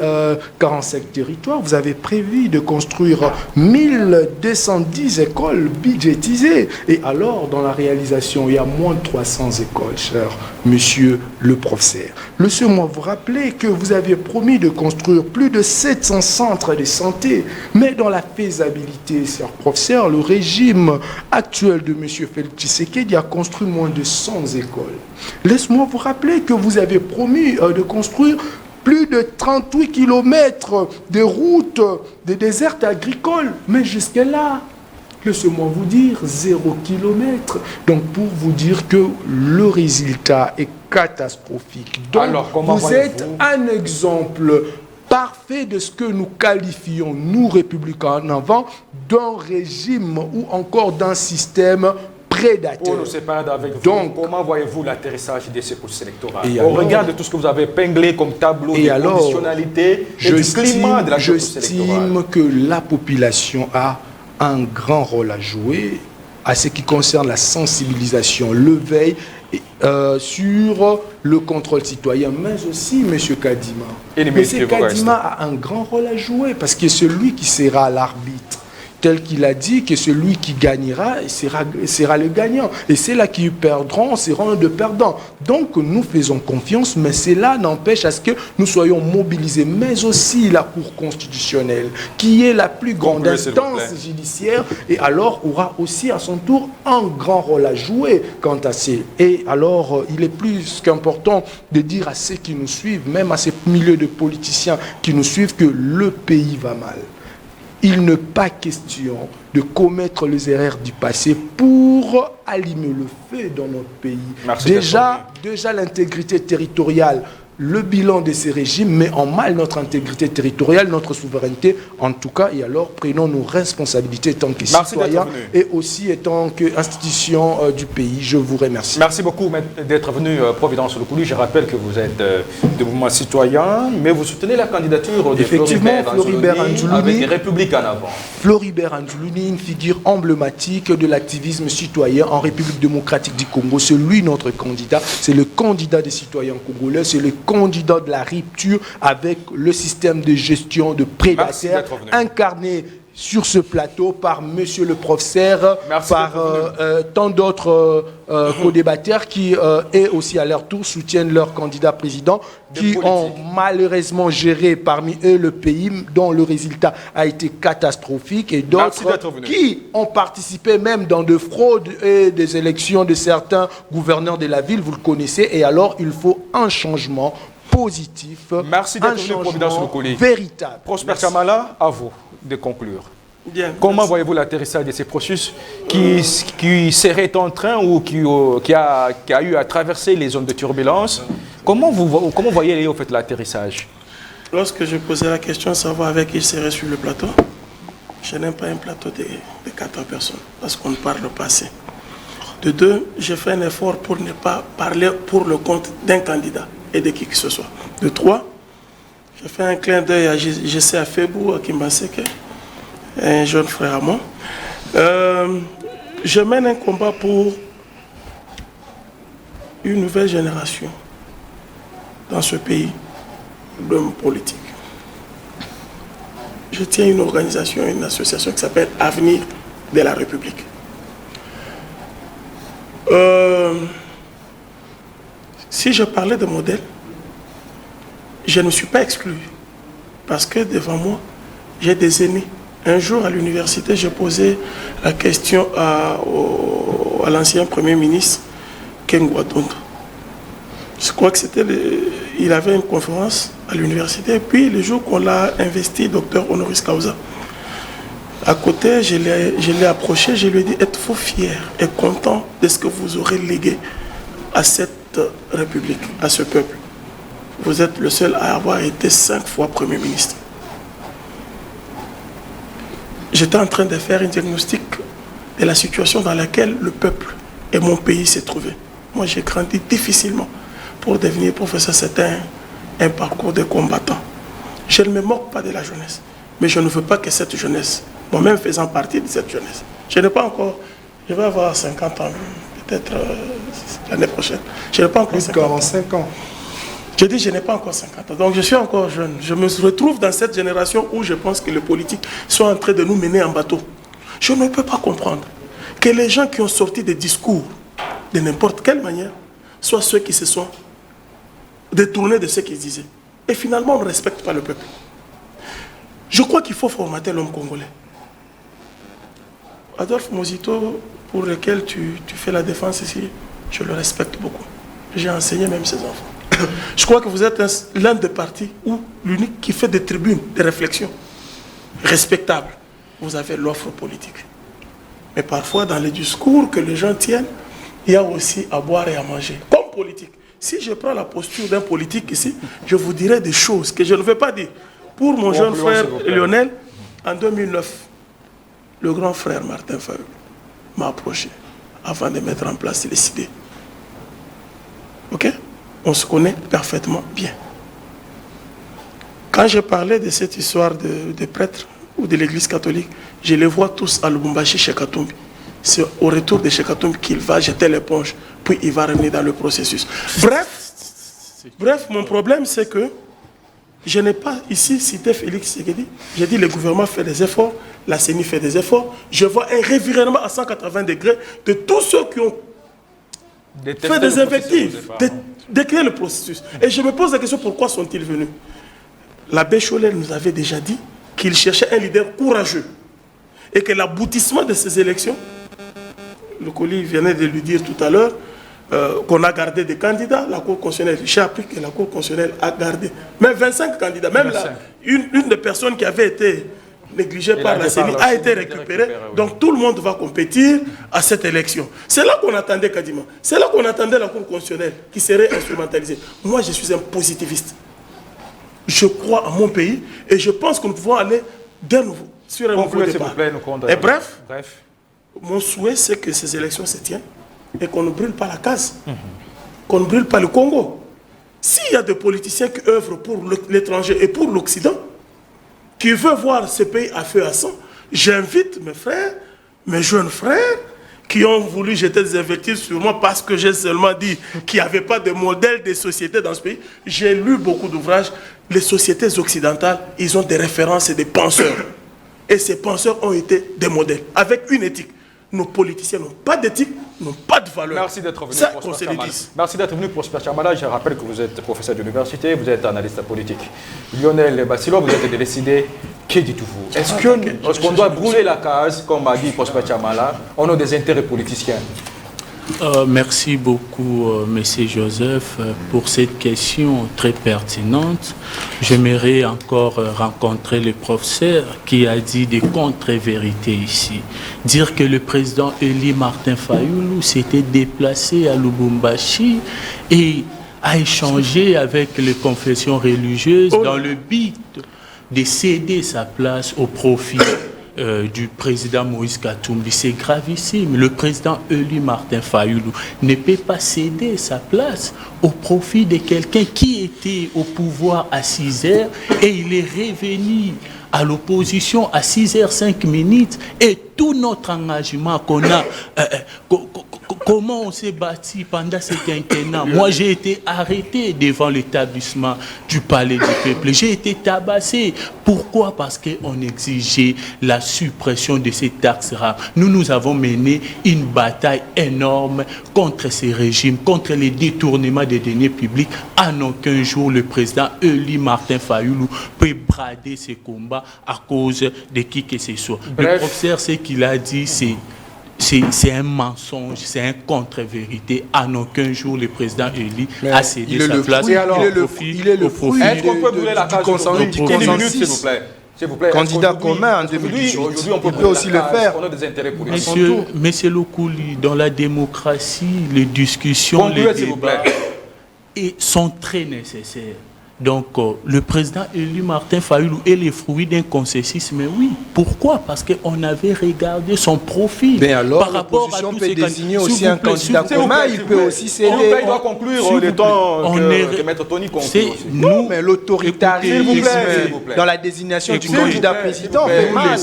D: 45 territoires, vous vous avez prévu de construire 1210 écoles budgétisées. Et alors, dans la réalisation, il y a moins de 300 écoles, cher monsieur le professeur. Laissez-moi vous rappeler que vous aviez promis de construire plus de 700 centres de santé. Mais dans la faisabilité, cher professeur, le régime actuel de monsieur Félix Tshisekedi a construit moins de 100 écoles. Laisse-moi vous rappeler que vous avez promis de construire plus de 38 km de routes, de déserts agricoles. Mais jusque-là, laissez-moi vous dire, 0 km. Donc, pour vous dire que le résultat est catastrophique. Donc, alors, vous êtes un exemple parfait de ce que nous qualifions, nous, républicains en avant, d'un régime ou encore d'un système prédateur.
A: On ne sait pas avec vous. Donc, comment voyez-vous l'atterrissage de ces processus électoraux? On regarde tout ce que vous avez épinglé comme tableau de conditionnalité et du climat de la processus électorale.
D: J'estime que la population a un grand rôle à jouer à ce qui concerne la sensibilisation, le veille sur le contrôle citoyen, mais aussi M. Kadima. M. Kadima a un grand rôle à jouer parce que c'est lui qui sera l'arbitre. Tel qu'il a dit que celui qui gagnera sera le gagnant. Et c'est là qui perdront, seront de perdants. Donc nous faisons confiance, mais cela n'empêche à ce que nous soyons mobilisés, mais aussi la Cour constitutionnelle, qui est la plus grande instance judiciaire, et alors aura aussi à son tour un grand rôle à jouer quant à ces. Et alors il est plus qu'important de dire à ceux qui nous suivent, même à ces milieux de politiciens qui nous suivent, que le pays va mal. Il n'est pas question de commettre les erreurs du passé pour allumer le feu dans notre pays. Déjà l'intégrité territoriale, le bilan de ces régimes met en mal notre intégrité territoriale, notre souveraineté, en tout cas. Et alors, prenons nos responsabilités tant que citoyens et aussi en tant qu'institution du pays. Je vous remercie.
A: Merci beaucoup d'être venu Providence Loukouli. Je rappelle que vous êtes de mouvement citoyen, mais vous soutenez la candidature de Floribert Anzoulouni avec les Républicains en avant.
D: Floribert Anzoulouni, une figure emblématique de l'activisme citoyen en République démocratique du Congo. C'est lui notre candidat. C'est le candidat des citoyens congolais. C'est le candidat de la rupture avec le système de gestion de prédateurs incarné sur ce plateau par monsieur le professeur, par tant d'autres co-débatteurs qui et aussi à leur tour soutiennent leur candidat président, qui ont malheureusement géré parmi eux le pays dont le résultat a été catastrophique, et d'autres qui ont participé même dans de fraudes et des élections de certains gouverneurs de la ville, vous le connaissez. Et alors il faut un changement positif,
A: merci d'être venu Providence Loukouli.
D: Véritable.
A: Prosper Chamala, à vous de conclure. Bien, comment voyez-vous l'atterrissage de ces processus qui serait en train ou qui a eu à traverser les zones de turbulence? Comment voyez en fait l'atterrissage?
B: Lorsque je posais la question de savoir avec qui serait sur le plateau, je n'aime pas un plateau de 4 personnes parce qu'on parle le passé. De 2, j'ai fait un effort pour ne pas parler pour le compte d'un candidat et de qui que ce soit. De 3, j'ai fait un clin d'œil à Jessé Afebou, à Kimbaseke, un jeune frère à moi. Je mène un combat pour une nouvelle génération dans ce pays d'hommes politiques. Je tiens une organisation, une association qui s'appelle Avenir de la République. Si je parlais de modèle, je ne suis pas exclu parce que devant moi, j'ai des aînés. Un jour à l'université, j'ai posé la question à l'ancien Premier ministre, Ken Gwadondo. Je crois que il avait une conférence à l'université. Et puis le jour qu'on l'a investi, docteur honoris causa, à côté, je l'ai approché, je lui ai dit, êtes-vous fier et content de ce que vous aurez légué à cette République, à ce peuple? Vous êtes le seul à avoir été 5 fois Premier ministre. J'étais en train de faire un diagnostic de la situation dans laquelle le peuple et mon pays s'est trouvé. Moi, j'ai grandi difficilement pour devenir professeur. C'était un parcours de combattant. Je ne me moque pas de la jeunesse, mais je ne veux pas que cette jeunesse, moi-même faisant partie de cette jeunesse, je n'ai pas encore, je vais avoir 50 ans, peut-être l'année prochaine. Je n'ai pas encore
D: 45 ans.
B: Je dis, je n'ai pas encore 50 ans, donc je suis encore jeune. Je me retrouve dans cette génération où je pense que les politiques sont en train de nous mener en bateau. Je ne peux pas comprendre que les gens qui ont sorti des discours de n'importe quelle manière soient ceux qui se sont détournés de ce qu'ils disaient. Et finalement, on ne respecte pas le peuple. Je crois qu'il faut formater l'homme congolais. Adolphe Mozito, pour lequel tu fais la défense ici, je le respecte beaucoup. J'ai enseigné même ses enfants. Je crois que vous êtes l'un des partis ou l'unique qui fait des tribunes, des réflexions respectables. Vous avez l'offre politique. Mais parfois, dans les discours que les gens tiennent, il y a aussi à boire et à manger. Comme politique. Si je prends la posture d'un politique ici, je vous dirai des choses que je ne vais pas dire. Pour mon jeune frère Lionel, en 2009, le grand frère Martin Fayulu m'a approché avant de mettre en place les idées. Ok? On se connaît parfaitement bien. Quand j'ai parlé de cette histoire de prêtres ou de l'église catholique, je les vois tous à Lubumbashi chez Katumbi. C'est au retour de chez Katumbi qu'il va jeter l'éponge, puis il va revenir dans le processus. Bref, mon problème c'est que je n'ai pas ici cité Félix Tshisekedi. J'ai dit le gouvernement fait des efforts, la CENI fait des efforts. Je vois un revirement à 180 degrés de tous ceux qui ont fait des invectives, décrire le processus. Et je me pose la question, pourquoi sont-ils venus? L'abbé Cholet nous avait déjà dit qu'il cherchait un leader courageux et que l'aboutissement de ces élections, le colis venait de lui dire tout à l'heure, qu'on a gardé des candidats, la Cour constitutionnelle, j'ai appris que la Cour constitutionnelle a gardé même 25 candidats, même une des personnes qui avait été négligée par la CENI a été récupérée, donc tout le monde va compétir à cette élection. C'est là qu'on attendait Kadima, c'est là qu'on attendait la Cour constitutionnelle qui serait instrumentalisée. Moi je suis un positiviste, je crois à mon pays et je pense que nous pouvons aller de nouveau sur un nouveau débat. Et bref, mon souhait c'est que ces élections se tiennent et qu'on ne brûle pas la case, qu'on ne brûle pas le Congo. S'il y a des politiciens qui œuvrent pour l'étranger et pour l'Occident, qui veulent voir ce pays à feu à sang, j'invite mes frères, mes jeunes frères, qui ont voulu jeter des invectives sur moi parce que j'ai seulement dit qu'il n'y avait pas de modèle de société dans ce pays. J'ai lu beaucoup d'ouvrages. Les sociétés occidentales, ils ont des références et des penseurs. Et ces penseurs ont été des modèles, avec une éthique. Nos politiciens n'ont pas d'éthique, n'ont pas de valeur.
A: Merci d'être venu, Prosper Chamala. Merci d'être venu, Prosper Chamala. Je rappelle que vous êtes professeur d'université, vous êtes analyste politique. Lionel Bassilo, vous êtes décidé. Que dites-vous? Est-ce qu'on doit brûler la case, comme a dit Prosper Chamala, au nom des intérêts politiciens?
C: Merci beaucoup, Monsieur Joseph, pour cette question très pertinente. J'aimerais encore rencontrer le professeur qui a dit des contre-vérités ici. Dire que le président Eli Martin Fayulu s'était déplacé à Lubumbashi et a échangé avec les confessions religieuses dans le but de céder sa place au profit du président Moïse Katumbi. C'est gravissime. Le président Eli Martin Fayulu ne peut pas céder sa place au profit de quelqu'un qui était au pouvoir à 6 heures et il est revenu à l'opposition à 6h05 et tout notre engagement qu'on a, comment on s'est bâti pendant ce quinquennat. Moi, j'ai été arrêté devant l'établissement du Palais du Peuple. J'ai été tabassé. Pourquoi? Parce qu'on exigeait la suppression de ces taxes rares. Nous avons mené une bataille énorme contre ces régimes, contre les détournements des deniers publics. En aucun jour, le président Eli Martin Fayulu peut brader ces combats à cause de qui que ce soit. Le professeur, ce qu'il a dit, c'est un mensonge, c'est un contre-vérité. En aucun jour, le président Eli a cédé sa place au profit.
A: Est-ce qu'on peut brûler la case du consensus, s'il vous plaît?
D: Candidat commun en 2018.
A: Aujourd'hui, on peut aussi le faire. On a des intérêts politiques.
C: Monsieur Lokouli, dans la démocratie, les discussions, les débats sont très nécessaires. Donc, le président Eli Martin Fayulu est le fruit d'un consensus, mais oui. Pourquoi? Parce qu'on avait regardé son profil.
D: Mais alors, par rapport à tous peut désigner aussi un candidat commun, il peut aussi céder.
A: Il doit conclure le temps que Maître Tony conclut.
D: Non, mais l'autoritarisme dans la désignation du candidat président fait mal.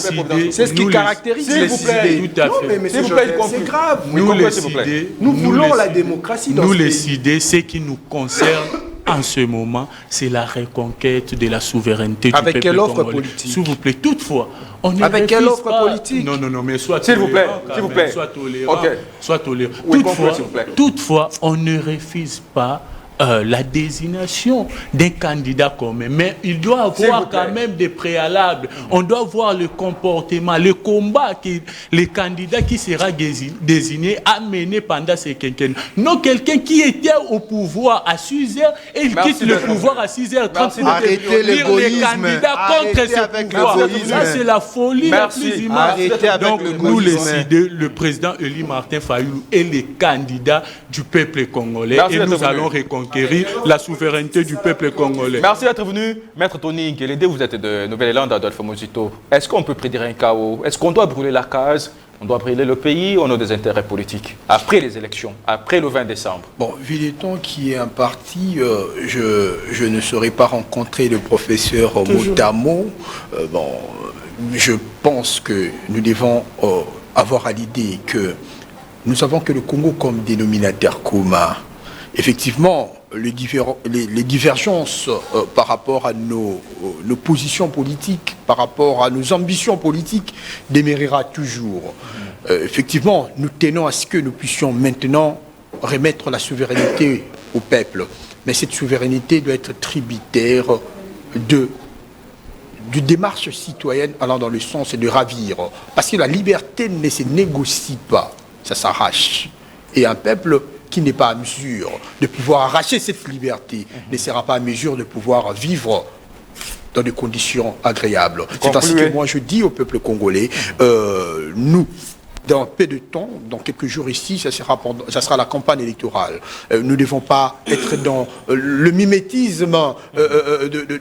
D: C'est ce qui caractérise les idées.
C: Tout à fait.
D: Mais c'est grave. Nous voulons la démocratie dans ce pays.
C: Nous, les idées, ce qui nous concerne, en ce moment, c'est la reconquête de la souveraineté du peuple
D: Avec quelle offre
C: congolais.
D: politique?
C: S'il vous plaît, toutefois, on ne
D: Avec quelle offre
C: pas...
D: politique?
C: Non, mais soit
A: S'il vous plaît,
C: tolérant,
A: s'il vous plaît.
C: Soit tolérant,
A: Ok.
C: soit tolérant.
A: Oui, concluez, s'il vous plaît.
C: Toutefois, on ne refuse pas la désignation d'un candidat commun. Mais il doit avoir quand même des préalables. On doit voir le comportement, le combat que le candidat qui sera désigné a mené pendant ces quinquennats. Non, quelqu'un qui était au pouvoir à 6 heures et il quitte le pouvoir à 6h30 pour
D: Arrêtez l'égoïsme.
C: les candidats contre
D: Arrêtez
C: ce
D: avec
C: pouvoir.
D: l'égoïsme.
C: Ça, c'est la folie
A: Merci.
C: la plus immense.
D: Arrêtez avec
C: Donc,
D: l'égoïsme.
C: nous, les idées, le président Eli Martin Fayulu est le candidat du peuple congolais.
A: Merci
C: Et
A: d'être
C: nous
A: venu.
C: allons reconquérir la souveraineté du peuple congolais.
A: Merci d'être venu. Maître Tony Nkelende, vous êtes de Nouvelle-Zélande, Adolphe Muzito. Est-ce qu'on peut prédire un chaos? Est-ce qu'on doit brûler la case? On doit brûler le pays? On a des intérêts politiques après les élections, après le 20 décembre?
E: Bon, vu le temps qui est imparti, je ne saurais pas rencontrer le professeur Motamo. Je pense que nous devons avoir à l'idée que nous savons que le Congo comme dénominateur commun, effectivement, les divergences par rapport à nos positions politiques, par rapport à nos ambitions politiques, demeurera toujours. Effectivement, nous tenons à ce que nous puissions maintenant remettre la souveraineté au peuple. Mais cette souveraineté doit être tributaire d'une démarche citoyenne allant dans le sens de ravir. Parce que la liberté ne se négocie pas, ça s'arrache. Et un peuple qui n'est pas à mesure de pouvoir arracher cette liberté ne sera pas à mesure de pouvoir vivre dans des conditions agréables. C'est ainsi que moi je dis au peuple congolais, nous, dans peu de temps, dans quelques jours ici, ça sera la campagne électorale. Nous ne devons pas être dans le mimétisme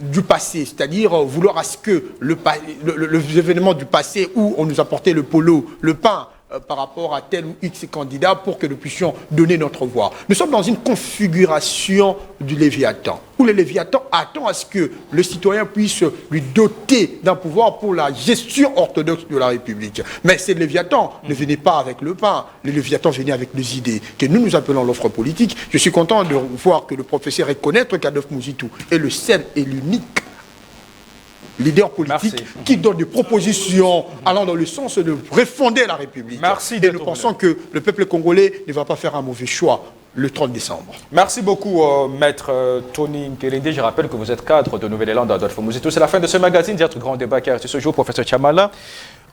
E: du passé, c'est-à-dire vouloir à ce que les événements du passé où on nous apportait le polo, le pain, par rapport à tel ou X candidat pour que nous puissions donner notre voix. Nous sommes dans une configuration du Léviathan, où le Léviathan attend à ce que le citoyen puisse lui doter d'un pouvoir pour la gestion orthodoxe de la République. Mais ce Léviathan ne venait pas avec le pain, le Léviathan venait avec les idées, que nous appelons l'offre politique. Je suis content de voir que le professeur reconnaître qu'Adolphe Muzito est le seul et l'unique leader politique qui donne des propositions allant dans le sens de refonder la République. Et nous pensons que le peuple congolais ne va pas faire un mauvais choix le 30 décembre.
A: Merci beaucoup, Maître Tony Nkelende. Je rappelle que vous êtes cadre de Nouvelle-Zélande, Adolphe Muzito. C'est la fin de ce magazine, notre grand débat qui a resté ce jour. Professeur Chamala,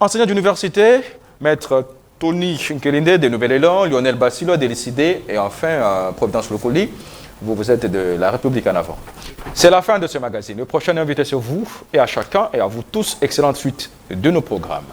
A: enseignant d'université, Maître Tony Nkelende de Nouvelle-Zélande, Lionel Bassilo de l'ICD et enfin Providence Locoli. Vous êtes de la République en avant. C'est la fin de ce magazine. Le prochain invité, c'est vous et à chacun et à vous tous, excellente suite de nos programmes.